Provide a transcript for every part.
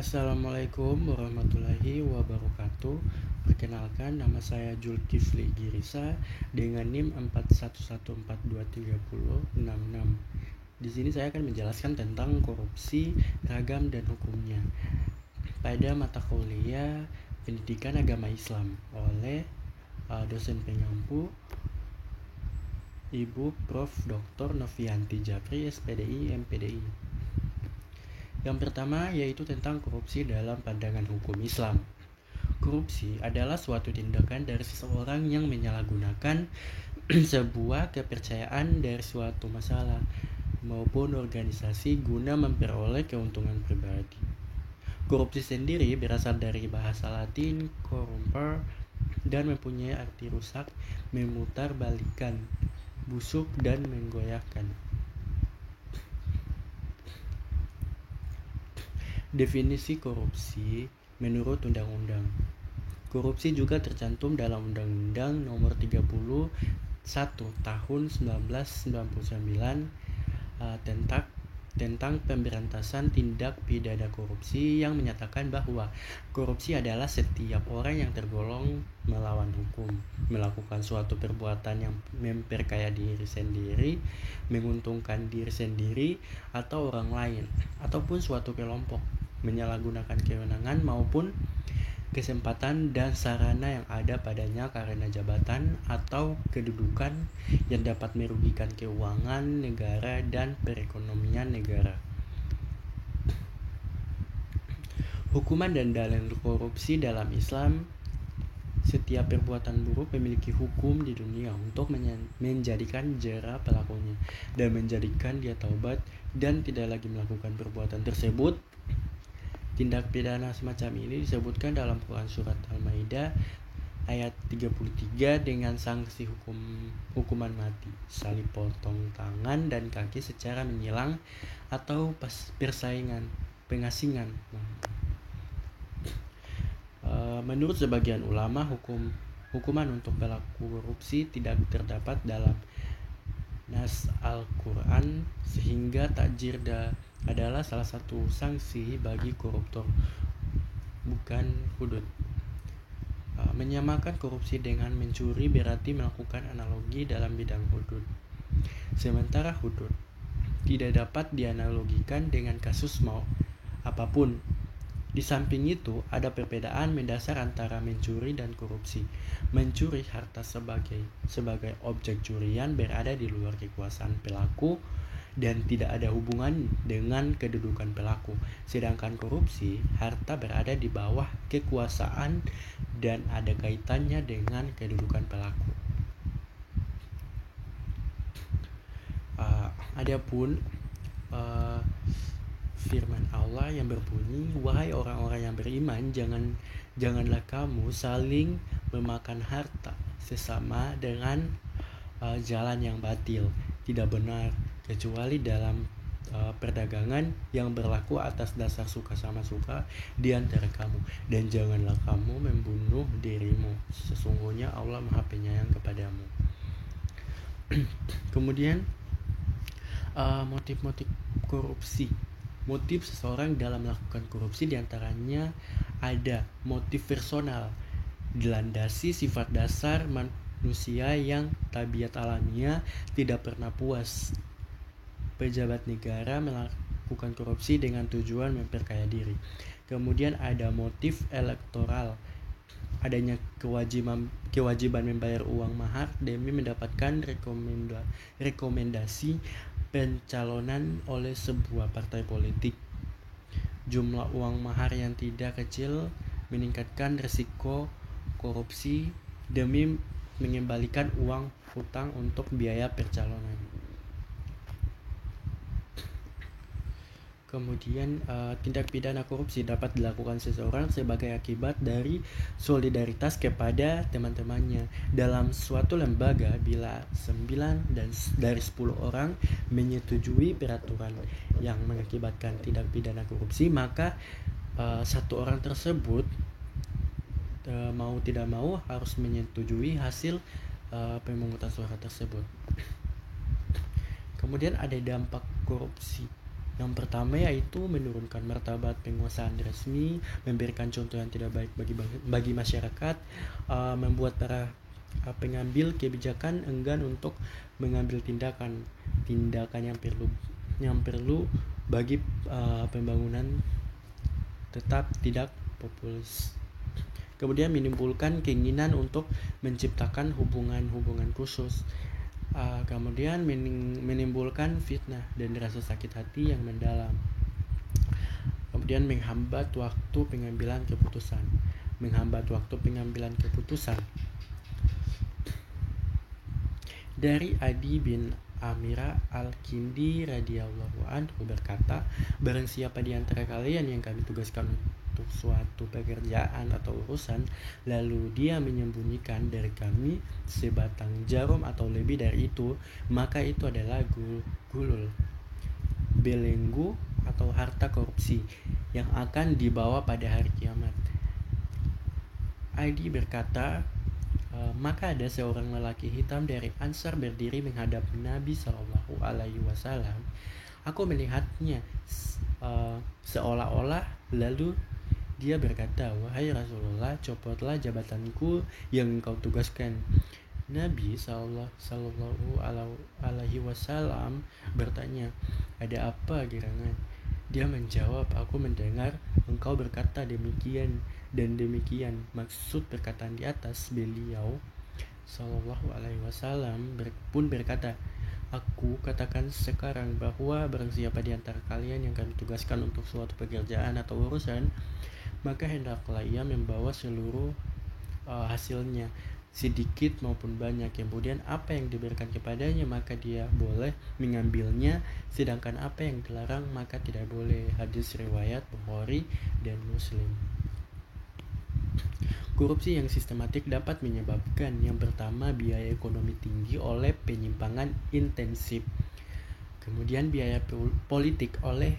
Assalamualaikum warahmatullahi wabarakatuh. Perkenalkan, nama saya Zulkifli Girisa dengan NIM 4114230066. Di sini saya akan menjelaskan tentang korupsi, ragam dan hukumnya pada mata kuliah Pendidikan Agama Islam oleh dosen pengampu Ibu Prof. Dr. Novianti Japri, SPDI, MPDI. Yang pertama yaitu tentang korupsi dalam pandangan hukum Islam. Korupsi adalah suatu tindakan dari seseorang yang menyalahgunakan sebuah kepercayaan dari suatu masalah maupun organisasi guna memperoleh keuntungan pribadi. Korupsi sendiri berasal dari bahasa Latin corrumpere dan mempunyai arti rusak, memutarbalikkan, busuk, dan menggoyahkan. Definisi korupsi menurut undang-undang. Korupsi juga tercantum dalam Undang-Undang Nomor 31 Tahun 1999 tentang pemberantasan tindak pidana korupsi yang menyatakan bahwa korupsi adalah setiap orang yang tergolong melawan hukum, melakukan suatu perbuatan yang memperkaya diri sendiri, menguntungkan diri sendiri atau orang lain, ataupun suatu kelompok, menyalahgunakan kewenangan maupun kesempatan dan sarana yang ada padanya karena jabatan atau kedudukan yang dapat merugikan keuangan negara dan perekonomian negara. Hukuman dan dalil korupsi dalam Islam. Setiap perbuatan buruk memiliki hukum di dunia untuk menjadikan jera pelakunya dan menjadikan dia taubat dan tidak lagi melakukan perbuatan tersebut. Tindak pidana semacam ini disebutkan dalam Quran Surat Al-Maidah ayat 33 dengan sanksi hukuman mati, salib potong tangan dan kaki secara menyilang atau pengasingan. Menurut sebagian ulama, hukuman untuk pelaku korupsi tidak terdapat dalam nas Al-Quran, sehingga takjir adalah salah satu sanksi bagi koruptor, bukan hudud. Menyamakan korupsi dengan mencuri berarti melakukan analogi dalam bidang hudud. Sementara hudud tidak dapat dianalogikan dengan kasus apapun. Di samping itu, ada perbedaan mendasar antara mencuri dan korupsi. Mencuri harta sebagai objek curian berada di luar kekuasaan pelaku dan tidak ada hubungan dengan kedudukan pelaku. Sedangkan korupsi, harta berada di bawah kekuasaan dan ada kaitannya dengan kedudukan pelaku. Adapun firman Allah yang berbunyi, "Wahai orang-orang yang beriman, janganlah kamu saling memakan harta sesama dengan jalan yang batil, tidak benar, kecuali dalam perdagangan yang berlaku atas dasar suka sama suka di antara kamu, dan janganlah kamu membunuh dirimu, sesungguhnya Allah Maha Penyayang kepadamu." Kemudian motif-motif korupsi. Motif seseorang dalam melakukan korupsi diantaranya ada motif personal, dilandasi sifat dasar manusia yang tabiat alamiah tidak pernah puas. Pejabat negara melakukan korupsi dengan tujuan memperkaya diri. Kemudian ada motif elektoral, adanya kewajiban membayar uang mahar demi mendapatkan rekomendasi pencalonan oleh sebuah partai politik. Jumlah uang mahar yang tidak kecil meningkatkan risiko korupsi demi mengembalikan uang hutang untuk biaya percalonan. Kemudian tindak pidana korupsi dapat dilakukan seseorang sebagai akibat dari solidaritas kepada teman-temannya. Dalam suatu lembaga, bila 9 dari 10 orang menyetujui peraturan yang mengakibatkan tindak pidana korupsi, maka satu orang tersebut mau tidak mau harus menyetujui hasil pemungutan suara tersebut. Kemudian ada dampak korupsi. Yang pertama yaitu menurunkan martabat penguasaan resmi, memberikan contoh yang tidak baik bagi masyarakat, membuat para pengambil kebijakan enggan untuk mengambil tindakan yang perlu bagi pembangunan tetap tidak populis. Kemudian menimbulkan keinginan untuk menciptakan hubungan-hubungan khusus. Kemudian menimbulkan fitnah dan rasa sakit hati yang mendalam. Kemudian menghambat waktu pengambilan keputusan. Dari Adi bin Amira Al-Kindi radhiyallahu anhu berkata, barang siapa di antara kalian yang kami tugaskan untuk suatu pekerjaan atau urusan, lalu dia menyembunyikan dari kami sebatang jarum atau lebih dari itu, maka itu adalah gulul, belenggu atau harta korupsi yang akan dibawa pada hari kiamat. Adi berkata, maka ada seorang lelaki hitam dari Ansar berdiri menghadap Nabi Shallallahu Alaihi Wasallam. Aku melihatnya seolah-olah, lalu dia berkata, wahai Rasulullah, copotlah jabatanku yang engkau tugaskan. Nabi Shallallahu Alaihi Wasallam bertanya, ada apa gerangan? Dia menjawab, aku mendengar engkau berkata demikian dan demikian. Maksud perkataan di atas. Beliau Shallallahu Alaihi Wasallam pun berkata, aku katakan sekarang bahwa barang siapa di antara kalian yang kami tugaskan untuk suatu pekerjaan atau urusan, maka hendaklah ia membawa seluruh hasilnya, sedikit maupun banyak. Kemudian apa yang diberikan kepadanya maka dia boleh mengambilnya, sedangkan apa yang dilarang maka tidak boleh. Hadis riwayat Bukhari dan Muslim. Korupsi yang sistematik dapat menyebabkan yang pertama biaya ekonomi tinggi oleh penyimpangan intensif, kemudian biaya politik oleh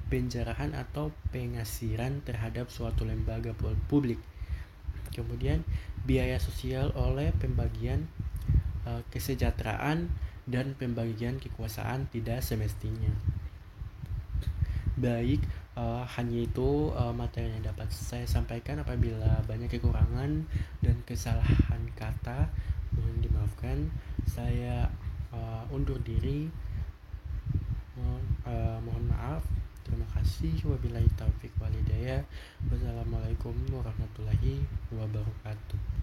penjarahan atau pengasiran terhadap suatu lembaga publik, kemudian biaya sosial oleh pembagian kesejahteraan dan pembagian kekuasaan tidak semestinya. Baik, hanya itu materi yang dapat saya sampaikan. Apabila banyak kekurangan dan kesalahan kata, mohon dimaafkan. Saya undur diri. Mohon maaf. Terima kasih. Wabillahi taufiq wal hidayah. Wassalamualaikum warahmatullahi wabarakatuh.